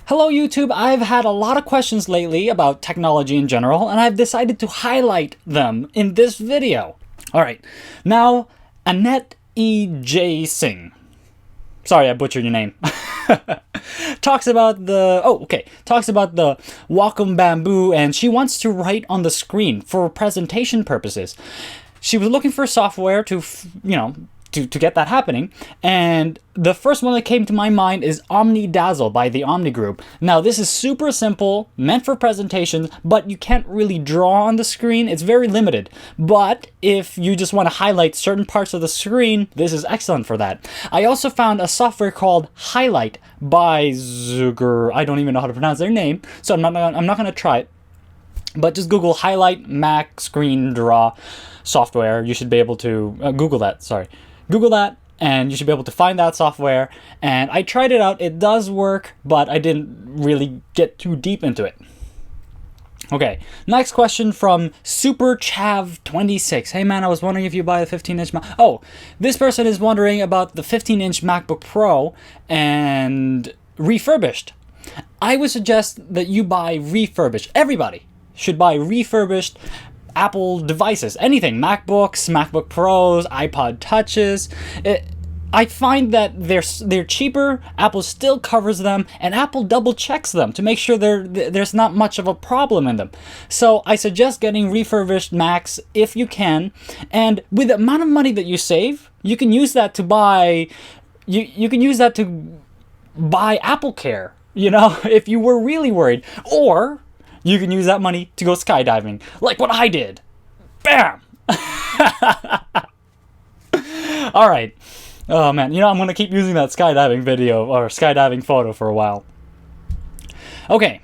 Hello YouTube, I've had a lot of questions lately about technology in general, and I've decided to highlight them in this video. Alright, now, Annette E. J. Singh. Sorry, I butchered your name. talks about the Wacom Bamboo, and she wants to write on the screen for presentation purposes. She was looking for software to get that happening, and the first one that came to my mind is OmniDazzle by the Omni Group. Now this is super simple, meant for presentations, but you can't really draw on the screen. It's very limited. But if you just want to highlight certain parts of the screen, this is excellent for that. I also found a software called Highlight by Zuger. I don't even know how to pronounce their name, so I'm not going to try it. But just Google Highlight Mac Screen Draw software. You should be able to Google that, and you should be able to find that software. And I tried it out. It does work, but I didn't really get too deep into it. Okay, next question from SuperChav26. Hey man, I was wondering if you buy the 15-inch Mac. Oh, this person is wondering about the 15-inch MacBook Pro and Refurbished. I would suggest that you buy Refurbished. Everybody should buy Refurbished Apple devices, anything, MacBooks, MacBook Pros, iPod Touches. I find that they're cheaper, Apple still covers them, and Apple double checks them to make sure there's not much of a problem in them. So I suggest getting refurbished Macs if you can, and with the amount of money that you save, you can use that to buy buy Apple Care, if you were really worried, or you can use that money to go skydiving, like what I did. Bam! Alright. Oh man, I'm going to keep using that skydiving video, or skydiving photo for a while. Okay.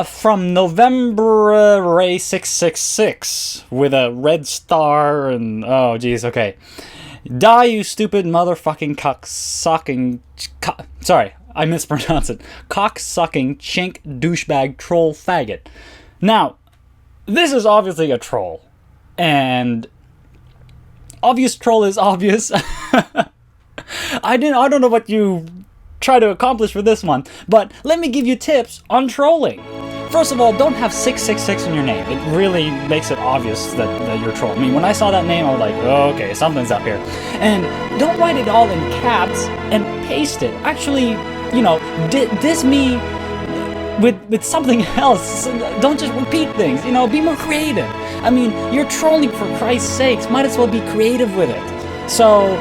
From November Ray 666 with a red star and... Oh, geez, okay. Die, you stupid motherfucking cock-sucking... Sorry. I mispronounced it. Cock-sucking, chink, douchebag, troll, faggot. Now, this is obviously a troll. And obvious troll is obvious. I don't know what you try to accomplish for this one, but let me give you tips on trolling. First of all, don't have 666 in your name. It really makes it obvious that you're trolling. I mean, when I saw that name, I was like, oh, okay, something's up here. And don't write it all in caps and paste it. Actually, diss me with something else. Don't just repeat things. Be more creative. I mean, you're trolling for Christ's sakes. Might as well be creative with it. So,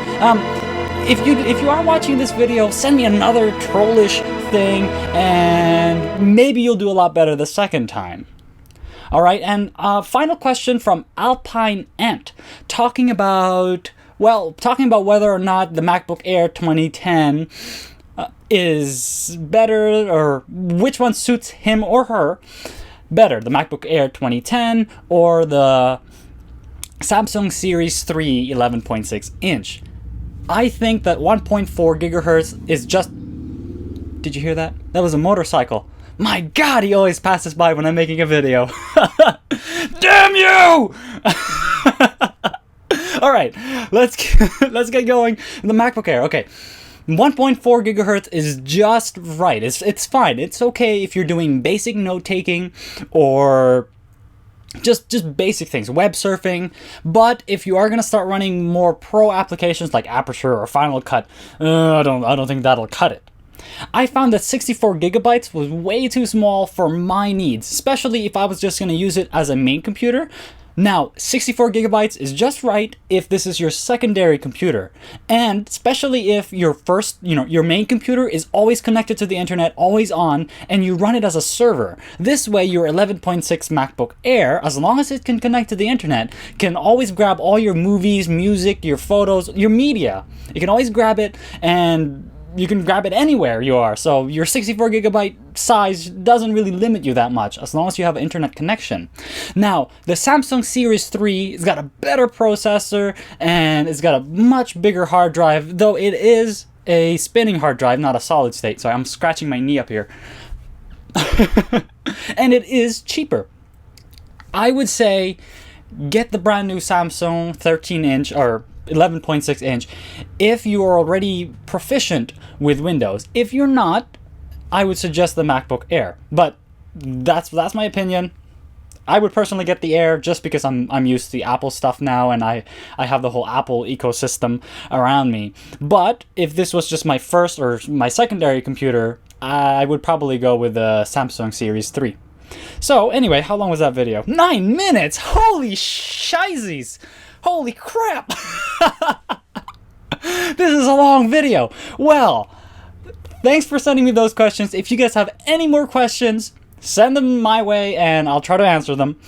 if you are watching this video, send me another trollish thing, and maybe you'll do a lot better the second time. All right, and final question from Alpine Ant, talking about whether or not the MacBook Air 2010 is better, or which one suits him or her better, the MacBook Air 2010 or the Samsung Series 3 11.6 inch. I think that 1.4 gigahertz is just... Did you hear that? That was a motorcycle. My God, he always passes by when I'm making a video. Damn you! All right, let's get going. The MacBook Air. Okay. 1.4 gigahertz is just right. It's fine. It's okay if you're doing basic note-taking or just basic things, web surfing. But if you are going to start running more pro applications like Aperture or Final Cut, I don't think that'll cut it. I found that 64 gigabytes was way too small for my needs, especially if I was just going to use it as a main computer. Now, 64 gigabytes is just right if this is your secondary computer, and especially if your main computer is always connected to the internet, always on, and you run it as a server. This way, your 11.6 MacBook Air, as long as it can connect to the internet, can always grab all your movies, music, your photos, your media. You can always grab it, and you can grab it anywhere you are. So your 64 gigabyte size doesn't really limit you that much as long as you have an internet connection. Now, the Samsung Series 3 has got a better processor and it's got a much bigger hard drive, though it is a spinning hard drive, not a solid state. Sorry, I'm scratching my knee up here. And it is cheaper. I would say get the brand new Samsung 13-inch or 11.6 inch if you are already proficient with Windows. If you're not, I would suggest the MacBook Air. But that's my opinion. I would personally get the Air just because I'm used to the Apple stuff now, and I have the whole Apple ecosystem around me. But if this was just my first or my secondary computer, I would probably go with the Samsung Series 3. So anyway, how long was that video? 9 minutes! Holy shizies! Holy crap! This is a long video. Well, thanks for sending me those questions. If you guys have any more questions, send them my way and I'll try to answer them.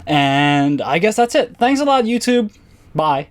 And I guess that's it. Thanks a lot, YouTube. Bye.